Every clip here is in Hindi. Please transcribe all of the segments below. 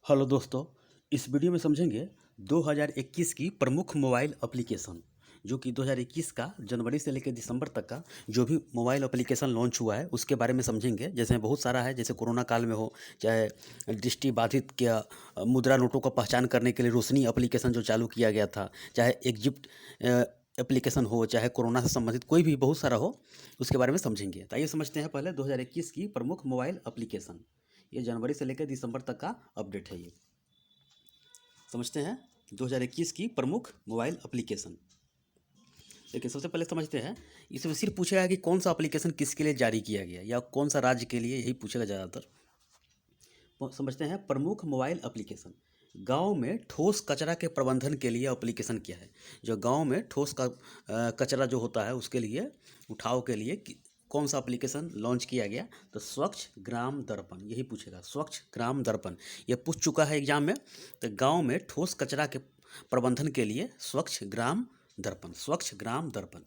हेलो दोस्तों। इस वीडियो में समझेंगे 2021 की प्रमुख मोबाइल एप्लीकेशन जो कि 2021 का जनवरी से लेकर दिसंबर तक का जो भी मोबाइल एप्लीकेशन लॉन्च हुआ है उसके बारे में समझेंगे। जैसे बहुत सारा है, जैसे कोरोना काल में हो, चाहे दृष्टि बाधित क्या मुद्रा नोटों को पहचान करने के लिए रोशनी एप्लीकेशन जो चालू किया गया था, चाहे एग्जिट एप्लीकेशन हो, चाहे कोरोना से संबंधित कोई भी बहुत सारा हो, उसके बारे में समझेंगे। तो आइए समझते हैं पहले 2021 की प्रमुख मोबाइल एप्लीकेशन। ये जनवरी से लेकर दिसंबर तक का अपडेट है। ये समझते हैं 2021 की प्रमुख मोबाइल एप्लीकेशन। देखिए, सबसे पहले समझते हैं, इसमें सिर्फ पूछेगा कि कौन सा एप्लीकेशन किसके लिए जारी किया गया या कौन सा राज्य के लिए, यही पूछेगा ज़्यादातर। समझते हैं प्रमुख मोबाइल एप्लीकेशन। गांव में ठोस कचरा के प्रबंधन के लिए एप्लीकेशन क्या है। जो गांव में ठोस का कचरा जो होता है उसके लिए उठाव के लिए कौन सा एप्लीकेशन लॉन्च किया गया, तो स्वच्छ ग्राम दर्पण, यही पूछेगा, स्वच्छ ग्राम दर्पण। यह पूछ चुका है एग्जाम में। तो गांव में ठोस कचरा के प्रबंधन के लिए स्वच्छ ग्राम दर्पण, स्वच्छ ग्राम दर्पण।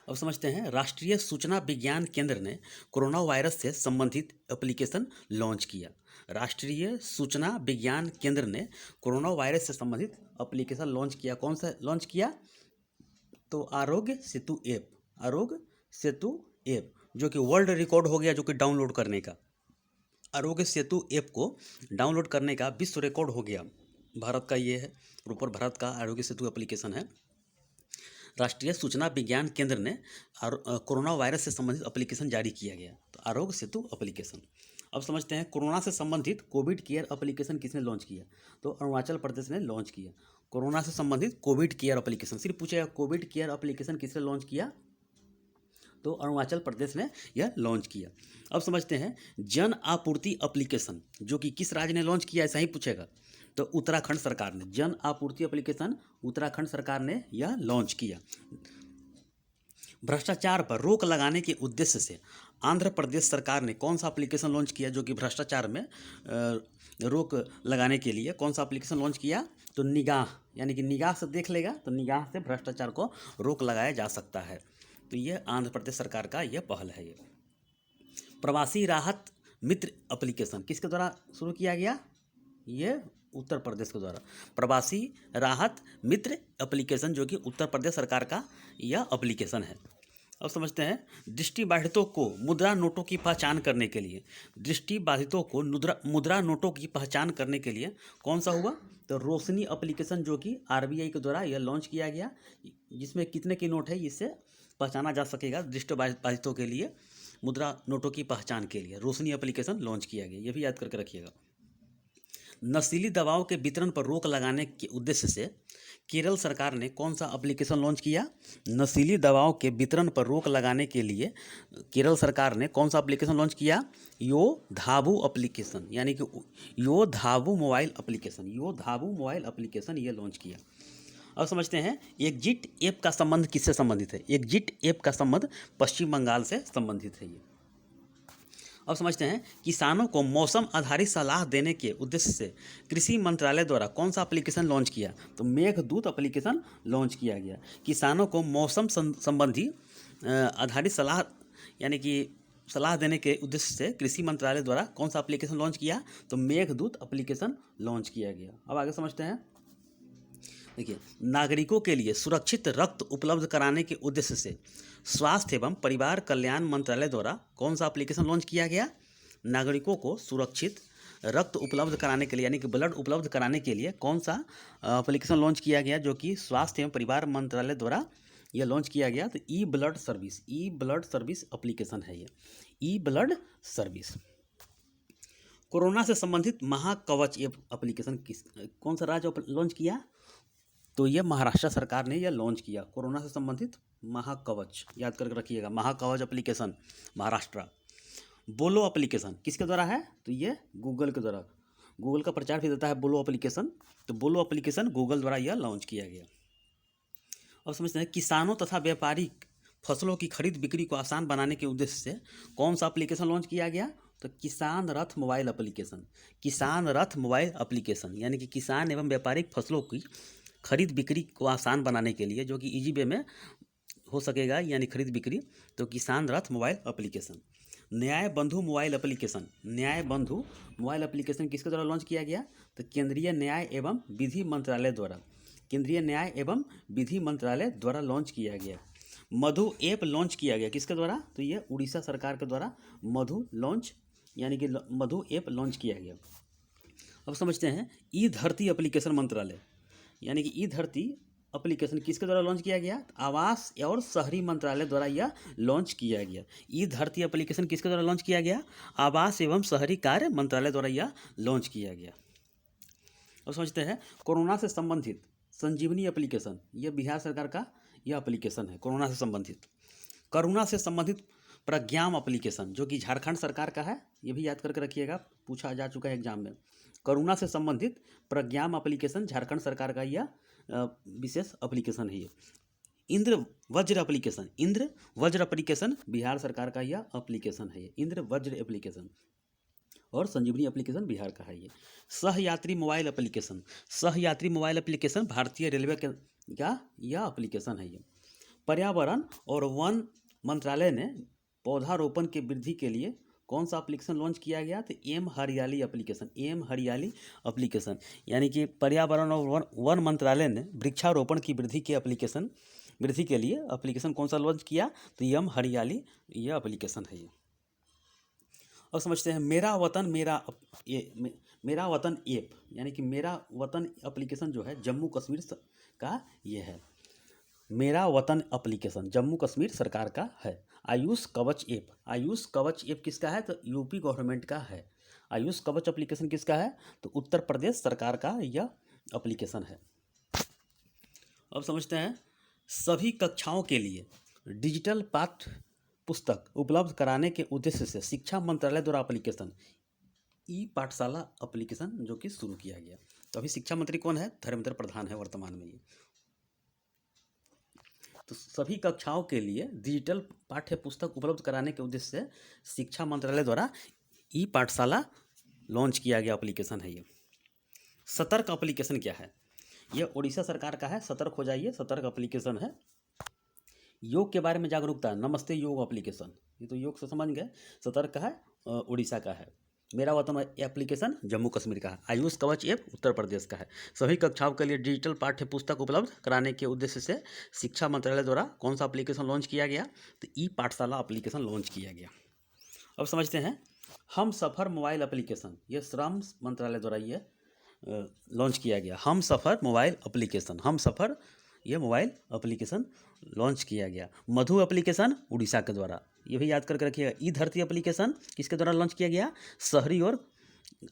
अब समझते हैं, राष्ट्रीय सूचना विज्ञान केंद्र ने कोरोना वायरस से संबंधित एप्लीकेशन लॉन्च किया। राष्ट्रीय सूचना विज्ञान केंद्र ने कोरोना वायरस से संबंधित एप्लीकेशन लॉन्च किया। कौन सा लॉन्च किया, तो आरोग्य सेतु ऐप, आरोग्य सेतु ऐप, जो कि वर्ल्ड रिकॉर्ड हो गया, जो कि डाउनलोड करने का, आरोग्य सेतु ऐप को डाउनलोड करने का विश्व रिकॉर्ड हो गया। भारत का ये है, प्रॉपर भारत का आरोग्य सेतु एप्लीकेशन है। राष्ट्रीय सूचना विज्ञान केंद्र ने कोरोना वायरस से संबंधित एप्लीकेशन जारी किया गया, तो आरोग्य सेतु एप्लीकेशन। अब समझते हैं, कोरोना से संबंधित कोविड केयर एप्लीकेशन किसने लॉन्च किया, तो अरुणाचल प्रदेश ने लॉन्च किया। कोरोना से संबंधित कोविड केयर एप्लीकेशन, सिर्फ पूछेगा कोविड केयर एप्लीकेशन किसने लॉन्च किया, तो अरुणाचल प्रदेश ने यह लॉन्च किया। अब समझते हैं, जन आपूर्ति एप्लीकेशन जो कि किस राज्य ने लॉन्च किया, ऐसा ही पूछेगा, तो उत्तराखंड सरकार ने। जन आपूर्ति एप्लीकेशन उत्तराखंड सरकार ने यह लॉन्च किया। भ्रष्टाचार पर रोक लगाने के उद्देश्य से आंध्र प्रदेश सरकार ने कौन सा एप्लीकेशन लॉन्च किया, जो कि भ्रष्टाचार में रोक लगाने के लिए कौन सा एप्लीकेशन लॉन्च किया, तो निगाह, यानी कि निगाह से देख लेगा तो निगाह से भ्रष्टाचार को रोक लगाया जा सकता है। तो यह आंध्र प्रदेश सरकार का यह पहल है। ये प्रवासी राहत मित्र एप्लीकेशन किसके द्वारा शुरू किया गया, ये उत्तर प्रदेश के द्वारा। प्रवासी राहत मित्र एप्लीकेशन जो कि उत्तर प्रदेश सरकार का यह एप्लीकेशन है। अब समझते हैं, दृष्टि बाधितों को मुद्रा नोटों की पहचान करने के लिए, दृष्टि बाधितों को मुद्रा नोटों की पहचान करने के लिए कौन सा हुआ, तो रोशनी एप्लीकेशन जो कि आरबीआई के द्वारा यह लॉन्च किया गया, जिसमें कितने की नोट है इससे पहचाना जा सकेगा। दृष्टि बाधितों के लिए मुद्रा नोटों की पहचान के लिए रोशनी एप्लीकेशन लॉन्च किया गया, यह भी याद करके रखिएगा। नशीली दवाओं के वितरण पर रोक लगाने के उद्देश्य से केरल सरकार ने कौन सा एप्लीकेशन लॉन्च किया, नशीली दवाओं के वितरण पर रोक लगाने के लिए केरल सरकार ने कौन सा एप्लीकेशन लॉन्च किया, यो धावु एप्लीकेशन, यानी कि यो धावु मोबाइल एप्लीकेशन, यो धावु मोबाइल एप्लीकेशन ये लॉन्च किया। अब समझते हैं, एग्जिट ऐप का संबंध किससे संबंधित है। एग्जिट ऐप का संबंध पश्चिम बंगाल से संबंधित है ये। अब समझते हैं, किसानों को मौसम आधारित सलाह देने के उद्देश्य से कृषि मंत्रालय द्वारा कौन सा एप्लीकेशन लॉन्च किया, तो मेघदूत एप्लीकेशन लॉन्च किया गया। किसानों को मौसम संबंधी आधारित सलाह, यानी कि सलाह देने के उद्देश्य से कृषि मंत्रालय द्वारा कौन सा एप्लीकेशन लॉन्च किया, तो मेघदूत एप्लीकेशन लॉन्च किया गया। अब आगे समझते हैं, देखिए, नागरिकों के लिए सुरक्षित रक्त उपलब्ध कराने के उद्देश्य से स्वास्थ्य एवं परिवार कल्याण मंत्रालय द्वारा कौन सा एप्लीकेशन लॉन्च किया गया, नागरिकों को सुरक्षित रक्त उपलब्ध कराने के लिए, यानी कि ब्लड उपलब्ध कराने के लिए कौन सा एप्लीकेशन लॉन्च किया गया, जो कि स्वास्थ्य एवं परिवार मंत्रालय द्वारा यह लॉन्च किया गया, तो ई ब्लड सर्विस, ई ब्लड सर्विस एप्लीकेशन है ये, ई ब्लड सर्विस। कोरोना से संबंधित महाकवच एप्लीकेशन कौन सा राज्य लॉन्च किया, तो यह महाराष्ट्र सरकार ने यह लॉन्च किया, कोरोना से संबंधित महाकवच, याद करके रखिएगा, महाकवच एप्लीकेशन महाराष्ट्र। बोलो एप्लीकेशन किसके द्वारा है, तो ये गूगल के द्वारा, गूगल का प्रचार भी देता है बोलो एप्लीकेशन, तो बोलो एप्लीकेशन गूगल द्वारा यह लॉन्च किया गया। अब समझते हैं, किसानों तथा व्यापारिक फसलों की खरीद बिक्री को आसान बनाने के उद्देश्य से कौन सा एप्लीकेशन लॉन्च किया गया, तो किसान रथ मोबाइल एप्लीकेशन, किसान रथ मोबाइल एप्लीकेशन, यानी कि किसान एवं व्यापारिक फसलों की खरीद बिक्री को आसान बनाने के लिए, जो कि इजी वे में हो सकेगा, यानी खरीद बिक्री, तो किसान रथ मोबाइल एप्लीकेशन। न्याय बंधु मोबाइल एप्लीकेशन, न्याय बंधु मोबाइल एप्लीकेशन किसके द्वारा लॉन्च किया गया? तो केंद्रीय न्याय एवं विधि मंत्रालय द्वारा, केंद्रीय न्याय एवं विधि मंत्रालय द्वारा लॉन्च किया गया। मधु ऐप लॉन्च किया गया किसके द्वारा? तो ये उड़ीसा सरकार के द्वारा मधु लॉन्च यानी कि मधु ऐप लॉन्च किया गया। अब समझते हैं ई धरती एप्लीकेशन मंत्रालय, यानी कि ई धरती एप्लीकेशन किसके द्वारा लॉन्च किया गया? आवास और शहरी मंत्रालय द्वारा यह लॉन्च किया गया। ई धरती एप्लीकेशन किसके द्वारा लॉन्च किया गया? आवास एवं शहरी कार्य मंत्रालय द्वारा यह लॉन्च किया गया। अब समझते हैं कोरोना से संबंधित संजीवनी एप्लीकेशन, यह बिहार सरकार का यह एप्लीकेशन है कोरोना से संबंधित। कोरोना से संबंधित प्रज्ञाम एप्लीकेशन जो कि झारखंड सरकार का है, ये भी याद करके रखिएगा, पूछा जा चुका है एग्जाम में। कोरोना से संबंधित प्रज्ञाम एप्लीकेशन झारखंड सरकार का यह विशेष एप्लीकेशन है। ये इंद्र वज्र एप्लीकेशन, इंद्र वज्र एप्लीकेशन बिहार सरकार का यह एप्लीकेशन है। ये इंद्र वज्र एप्लीकेशन और संजीवनी एप्लीकेशन बिहार का है। ये सहयात्री मोबाइल एप्लीकेशन, सहयात्री मोबाइल एप्लीकेशन भारतीय रेलवे का यह एप्लीकेशन है। ये पर्यावरण और वन मंत्रालय ने पौधारोपण के वृद्धि के लिए कौन सा एप्लीकेशन लॉन्च किया गया? तो एम हरियाली एप्लीकेशन, एम हरियाली एप्लीकेशन, यानी कि पर्यावरण और वन मंत्रालय ने वृक्षारोपण की वृद्धि के लिए एप्लीकेशन कौन सा लॉन्च किया? तो एम हरियाली यह एप्लीकेशन है। ये अब समझते हैं मेरा वतन मेरा वतन ऐप, यानी कि मेरा वतन एप्लीकेशन जो है जम्मू कश्मीर का ये है। मेरा वतन एप्लीकेशन जम्मू कश्मीर सरकार का है। आयुष कवच ऐप, आयुष कवच ऐप किसका है? तो यूपी गवर्नमेंट का है। आयुष कवच एप्लीकेशन किसका है? तो उत्तर प्रदेश सरकार का यह एप्लीकेशन है। अब समझते हैं सभी कक्षाओं के लिए डिजिटल पाठ्य पुस्तक उपलब्ध कराने के उद्देश्य से शिक्षा मंत्रालय द्वारा एप्लीकेशन ई पाठशाला एप्लीकेशन जो कि शुरू किया गया। तो अभी शिक्षा मंत्री कौन है? धर्मेंद्र प्रधान है वर्तमान में। ये तो सभी कक्षाओं के लिए डिजिटल पाठ्य पुस्तक उपलब्ध कराने के उद्देश्य से शिक्षा मंत्रालय द्वारा ई पाठशाला लॉन्च किया गया एप्लीकेशन है। ये सतर्क एप्लीकेशन क्या है? यह उड़ीसा सरकार का है। सतर्क हो जाइए, सतर्क एप्लीकेशन है। योग के बारे में जागरूकता, नमस्ते योग एप्लीकेशन, ये तो योग से समझ गए। सतर्क का है उड़ीसा का है। मेरा वतन एप्लीकेशन जम्मू कश्मीर का है। आयुष कवच ऐप उत्तर प्रदेश का है। सभी कक्षाओं के लिए डिजिटल पाठ्य पुस्तक उपलब्ध कराने के उद्देश्य से शिक्षा मंत्रालय द्वारा कौन सा एप्लीकेशन लॉन्च किया गया? तो ई पाठशाला एप्लीकेशन लॉन्च किया गया। अब समझते हैं हम सफ़र मोबाइल एप्लीकेशन, ये श्रम मंत्रालय द्वारा ये लॉन्च किया गया। हम सफ़र मोबाइल एप्लीकेशन, हम सफ़र ये मोबाइल एप्लीकेशन लॉन्च किया गया। मधु एप्लीकेशन उड़ीसा के द्वारा, ये भी याद करके रखिएगा। ई धरती एप्लीकेशन किसके द्वारा लॉन्च किया गया? शहरी और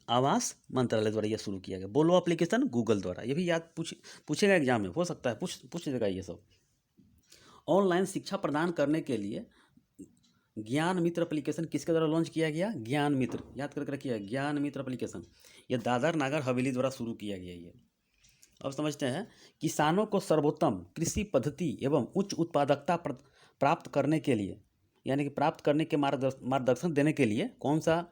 आवास मंत्रालय द्वारा यह शुरू किया गया। बोलो एप्लीकेशन गूगल द्वारा, ये भी याद पूछेगा एग्जाम में, हो सकता है पूछ देगा ये सब। ऑनलाइन शिक्षा प्रदान करने के लिए ज्ञान मित्र एप्लीकेशन किसके द्वारा लॉन्च किया गया? ज्ञान मित्र, याद करके रखिएगा, ज्ञान मित्र एप्लीकेशन ये दादर नागर हवेली द्वारा शुरू किया गया। ये अब समझते हैं किसानों को सर्वोत्तम कृषि पद्धति एवं उच्च उत्पादकता प्राप्त करने के लिए, यानी कि प्राप्त करने के मार्गदर्शन देने के लिए कौन सा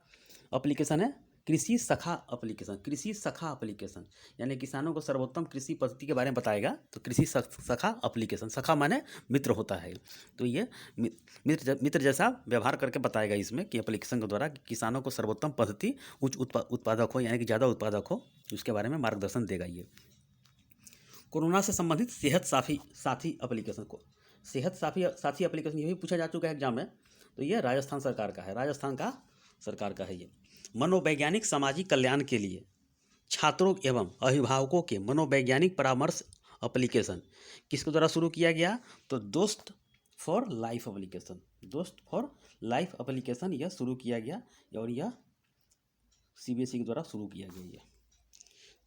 एप्लीकेशन है? कृषि सखा एप्लीकेशन, कृषि सखा एप्लीकेशन, यानी किसानों को सर्वोत्तम कृषि पद्धति के बारे में बताएगा। तो कृषि सखा एप्लीकेशन, सखा माने मित्र होता है। तो ये मित्र जैसा व्यवहार करके बताएगा इसमें कि एप्लीकेशन के द्वारा किसानों को सर्वोत्तम पद्धति उच्च उत्पादक हो, यानी कि ज़्यादा उत्पादक हो, उसके बारे में मार्गदर्शन देगा। ये कोरोना से संबंधित सेहत साथी एप्लीकेशन को, सेहत साथी एप्लीकेशन ये भी पूछा जा चुका है एग्जाम में। तो ये राजस्थान सरकार का है, राजस्थान का सरकार का है। ये मनोवैज्ञानिक सामाजिक कल्याण के लिए छात्रों एवं अभिभावकों के मनोवैज्ञानिक परामर्श एप्लीकेशन किसके द्वारा शुरू किया गया? तो दोस्त फॉर लाइफ एप्लीकेशन, दोस्त फॉर लाइफ एप्लीकेशन यह शुरू किया गया और यह CBSE के द्वारा शुरू किया गया। ये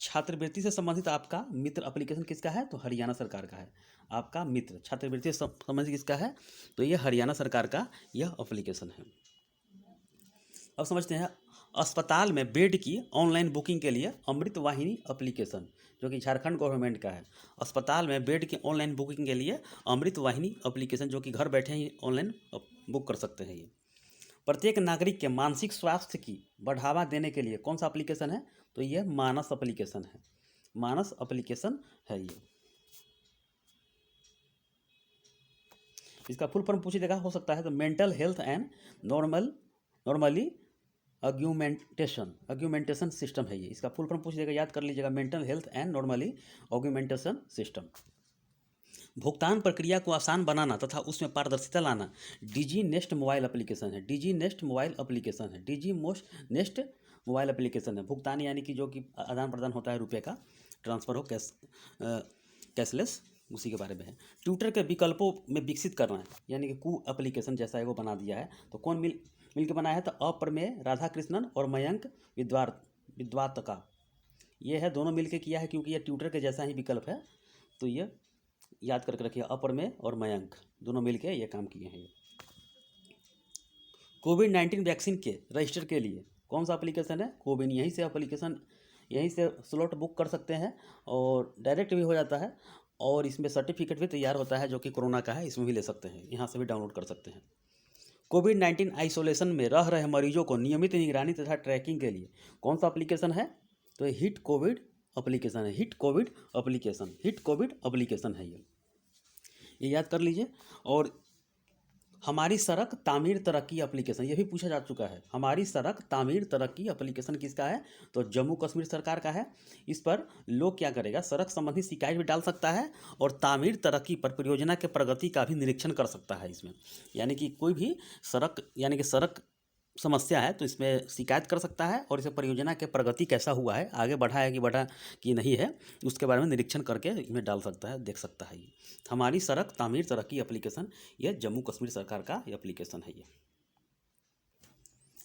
छात्रवृत्ति से संबंधित आपका मित्र एप्लीकेशन किसका है? तो हरियाणा सरकार का है। आपका मित्र छात्रवृत्ति से संबंधित किसका है? तो ये हरियाणा सरकार का यह एप्लीकेशन है। अब समझते हैं अस्पताल में बेड की ऑनलाइन बुकिंग के लिए अमृत वाहिनी एप्लीकेशन जो कि झारखंड गवर्नमेंट का है। अस्पताल में बेड की ऑनलाइन बुकिंग के लिए अमृत वाहिनी एप्लीकेशन जो कि घर बैठे ही ऑनलाइन बुक कर सकते हैं। ये प्रत्येक नागरिक के मानसिक स्वास्थ्य की बढ़ावा देने के लिए कौन सा एप्लीकेशन है? तो ये मानस एप्लीकेशन है, मानस एप्लीकेशन है। ये इसका फुल फॉर्म पूछ देगा, हो सकता है तो mental health and normal normally augmentation system है ये। इसका फुल फॉर्म पूछ लेगा, याद कर लीजिएगा, mental health and normally augmentation system. भुगतान प्रक्रिया को आसान बनाना तथा उसमें पारदर्शिता लाना डीजी नेस्ट मोबाइल एप्लीकेशन है। डीजी नेस्ट मोबाइल एप्लीकेशन है। डीजी नेस्ट मोबाइल एप्लीकेशन है। भुगतान यानी कि जो कि आदान प्रदान होता है रुपये का, ट्रांसफ़र हो कैशलेस, उसी के बारे में है। ट्विटर के विकल्पों में विकसित करना है, यानी कि कू एप्लीकेशन जैसा है वो बना दिया है। तो कौन मिल के बनाया है? तो अप्रमेय राधा कृष्णन और मयंक विद्वातका, ये है, दोनों मिल के किया है, क्योंकि ये ट्विटर के जैसा ही विकल्प है। तो ये याद करके रखिए, अप्रमेय और मयंक दोनों मिल के ये काम किए हैं। कोविड-19 वैक्सीन के रजिस्टर के लिए कौन सा एप्लीकेशन है? कोविन। यहीं से एप्लीकेशन, यहीं से स्लॉट बुक कर सकते हैं और डायरेक्ट भी हो जाता है, और इसमें सर्टिफिकेट भी तैयार होता है जो कि कोरोना का है, इसमें भी ले सकते हैं, यहाँ से भी डाउनलोड कर सकते हैं। कोविड-19 आइसोलेशन में रह रहे मरीजों को नियमित निगरानी तथा ट्रैकिंग के लिए कौन सा एप्लीकेशन है? तो हिट कोविड एप्लीकेशन है। हिट कोविड एप्लीकेशन है ये याद कर लीजिए। और हमारी सड़क तामीर तरक्की एप्लीकेशन, ये भी पूछा जा चुका है। हमारी सड़क तामीर तरक्की एप्लीकेशन किसका है? तो जम्मू कश्मीर सरकार का है। इस पर लोग क्या करेगा? सड़क संबंधी शिकायत भी डाल सकता है और तामीर तरक्की पर परियोजना के प्रगति का भी निरीक्षण कर सकता है इसमें। यानी कि कोई भी सड़क, यानी कि सड़क समस्या है तो इसमें शिकायत कर सकता है, और इसे परियोजना के प्रगति कैसा हुआ है, आगे बढ़ा है कि बढ़ा कि नहीं है, उसके बारे में निरीक्षण करके इसमें डाल सकता है, देख सकता है। ये हमारी सड़क तामीर तरक्की एप्लीकेशन, ये जम्मू कश्मीर सरकार का एप्लीकेशन है ये।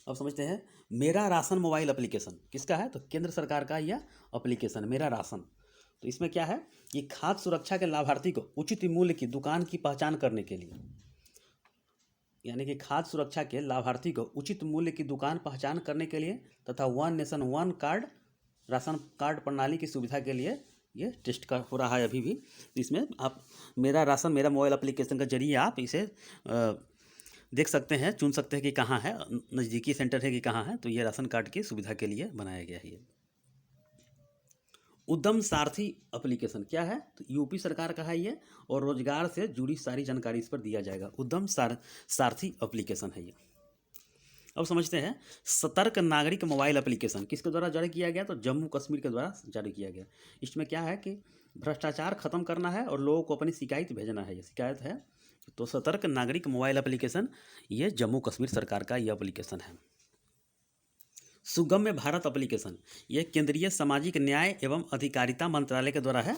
अब समझते हैं मेरा राशन मोबाइल एप्लीकेशन किसका है? तो केंद्र सरकार का यह एप्लीकेशन मेरा राशन। तो इसमें क्या है कि खाद्य सुरक्षा के लाभार्थी को उचित मूल्य की दुकान की पहचान करने के लिए, यानी कि खाद्य सुरक्षा के लाभार्थी को उचित मूल्य की दुकान पहचान करने के लिए तथा one nation one card ration card प्रणाली की सुविधा के लिए ये टेस्ट का हो रहा है अभी भी। तो इसमें आप मेरा राशन मेरा मोबाइल एप्लीकेशन के जरिए आप इसे देख सकते हैं, चुन सकते हैं कि कहाँ है, नज़दीकी सेंटर है कि कहाँ है। तो ये राशन कार्ड की सुविधा के लिए बनाया गया है ये। उद्यम सारथी एप्लीकेशन क्या है? तो यूपी सरकार का है ये, और रोजगार से जुड़ी सारी जानकारी इस पर दिया जाएगा। उद्यम सारथी एप्लीकेशन है ये। अब समझते हैं सतर्क नागरिक मोबाइल एप्लीकेशन किसके द्वारा जारी किया गया? तो जम्मू कश्मीर के द्वारा जारी किया गया। इसमें क्या है कि भ्रष्टाचार खत्म करना है और लोगों को अपनी शिकायत भेजना है, ये शिकायत है। तो सतर्क नागरिक मोबाइल एप्लीकेशन ये जम्मू कश्मीर सरकार का ये एप्लीकेशन है। सुगम्य भारत एप्लीकेशन ये केंद्रीय सामाजिक न्याय एवं अधिकारिता मंत्रालय के द्वारा है,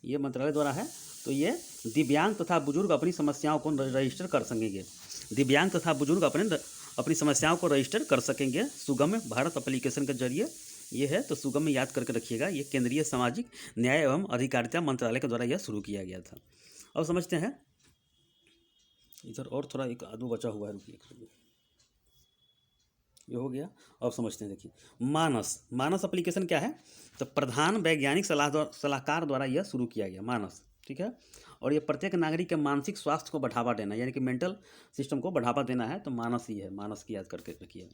ये मंत्रालय द्वारा है। तो ये दिव्यांग तथा बुजुर्ग अपनी समस्याओं को रजिस्टर कर सकेंगे। दिव्यांग तथा बुजुर्ग अपनी समस्याओं को रजिस्टर कर सकेंगे सुगम्य भारत एप्लीकेशन के जरिए ये है। तो सुगम्य याद करके रखिएगा, ये केंद्रीय सामाजिक न्याय एवं अधिकारिता मंत्रालय के द्वारा यह शुरू किया गया था। अब समझते हैं, इधर और थोड़ा एक आदू बचा हुआ है, रुकिए, ये हो गया। अब समझते हैं, देखिए मानस एप्लीकेशन क्या है? तो प्रधान वैज्ञानिक सलाहकार द्वारा यह शुरू किया गया मानस, ठीक है। और ये प्रत्येक नागरिक के मानसिक स्वास्थ्य को बढ़ावा देना, यानी कि मेंटल सिस्टम को बढ़ावा देना है, तो मानस ही है, मानस की याद करके रखिए।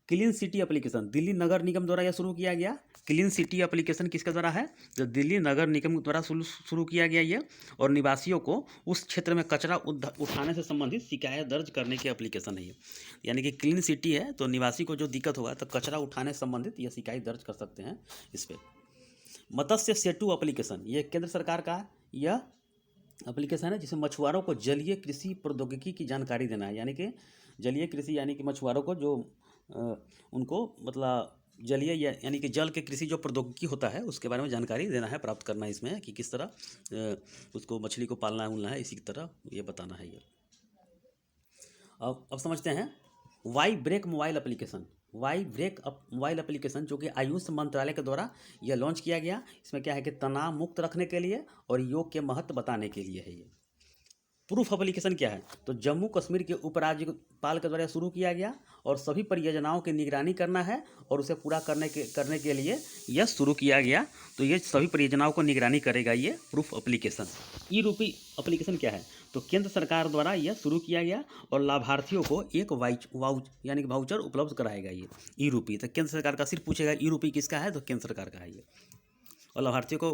क्लीन सिटी एप्लीकेशन दिल्ली नगर निगम द्वारा यह शुरू किया गया। क्लीन सिटी एप्लीकेशन किसके द्वारा है? जो दिल्ली नगर निगम द्वारा शुरू किया गया ये, और निवासियों को उस क्षेत्र में कचरा उठाने से संबंधित शिकायत दर्ज करने की एप्लीकेशन है ये। यानी कि क्लीन सिटी है तो निवासी को जो दिक्कत होगा तो कचरा उठाने से संबंधित यह शिकायत दर्ज कर सकते हैं इस पर। मत्स्य सेतु एप्लीकेशन ये केंद्र सरकार का यह एप्लीकेशन है, जिसमें मछुआरों को जलीय कृषि प्रौद्योगिकी की जानकारी देना है। यानी कि जलीय कृषि यानी कि मछुआरों को जो उनको मतलब जलीय यानी कि जल के कृषि जो प्रौद्योगिकी होता है उसके बारे में जानकारी देना है, प्राप्त करना है इसमें, कि किस तरह उसको मछली को पालना उलना है, इसी तरह ये बताना है ये। अब समझते हैं Y break mobile application. Y break mobile application जो कि आयुष मंत्रालय के द्वारा यह लॉन्च किया गया। इसमें क्या है कि तनाव मुक्त रखने के लिए और योग के महत्व बताने के लिए है ये। प्रूफ एप्लीकेशन क्या है? तो जम्मू कश्मीर के उपराज्यपाल के द्वारा शुरू किया गया और सभी परियोजनाओं की निगरानी करना है और उसे पूरा करने के लिए यह शुरू किया गया। तो ये सभी परियोजनाओं को निगरानी करेगा ये प्रूफ एप्लीकेशन। ई रूपी एप्लीकेशन क्या है? तो केंद्र सरकार द्वारा यह शुरू किया गया और लाभार्थियों को एक यानी कि वाउचर उपलब्ध कराएगा ये ई रूपी। तो केंद्र सरकार का सिर्फ पूछेगा ई रूपी किसका है? तो केंद्र सरकार का है ये। और लाभार्थियों को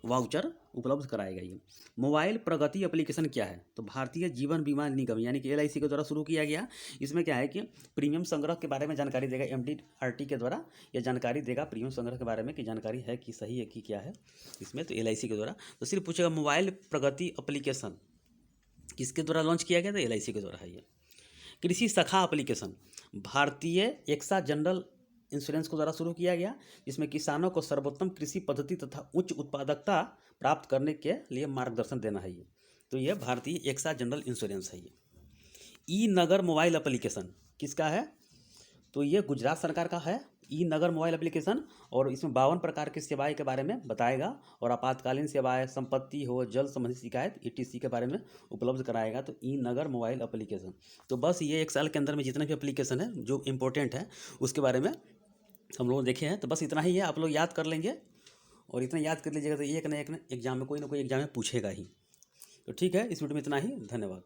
वाउचर उपलब्ध कराएगा ये। मोबाइल प्रगति एप्लीकेशन क्या है? तो भारतीय जीवन बीमा निगम यानी कि LIC के द्वारा शुरू किया गया। इसमें क्या है कि प्रीमियम संग्रह के बारे में जानकारी देगा। MDRT के द्वारा यह जानकारी देगा प्रीमियम संग्रह के बारे में कि जानकारी है कि सही है कि क्या है इसमें, तो LIC के द्वारा। तो सिर्फ पूछेगा मोबाइल प्रगति एप्लीकेशन किसके द्वारा लॉन्च किया गया? तो LIC के द्वारा है ये। कृषि शाखा एप्लीकेशन भारतीय एक्सा जनरल इंश्योरेंस के द्वारा शुरू किया गया, जिसमें किसानों को सर्वोत्तम कृषि पद्धति तथा उच्च उत्पादकता प्राप्त करने के लिए मार्गदर्शन देना है ये। तो यह भारतीय एक्सा जनरल इंश्योरेंस है ये। ई नगर मोबाइल एप्लीकेशन किसका है? तो ये गुजरात सरकार का है ई नगर मोबाइल एप्लीकेशन, और इसमें 52 प्रकार की सेवाएं के बारे में बताएगा, और आपातकालीन सेवाएं, संपत्ति हो, जल संबंधी शिकायत ETC के बारे में उपलब्ध कराएगा। तो ई नगर मोबाइल एप्लीकेशन। तो बस ये 1 साल के अंदर में जितने भी एप्लीकेशन है जो इम्पोर्टेंट है उसके बारे में हम लोग देखे हैं। तो बस इतना ही है, आप लोग याद कर लेंगे, और इतना याद कर लीजिएगा तो एक ना एक एग्जाम में कोई ना कोई एग्जाम में पूछेगा ही। तो ठीक है, इस वीडियो में इतना ही। धन्यवाद।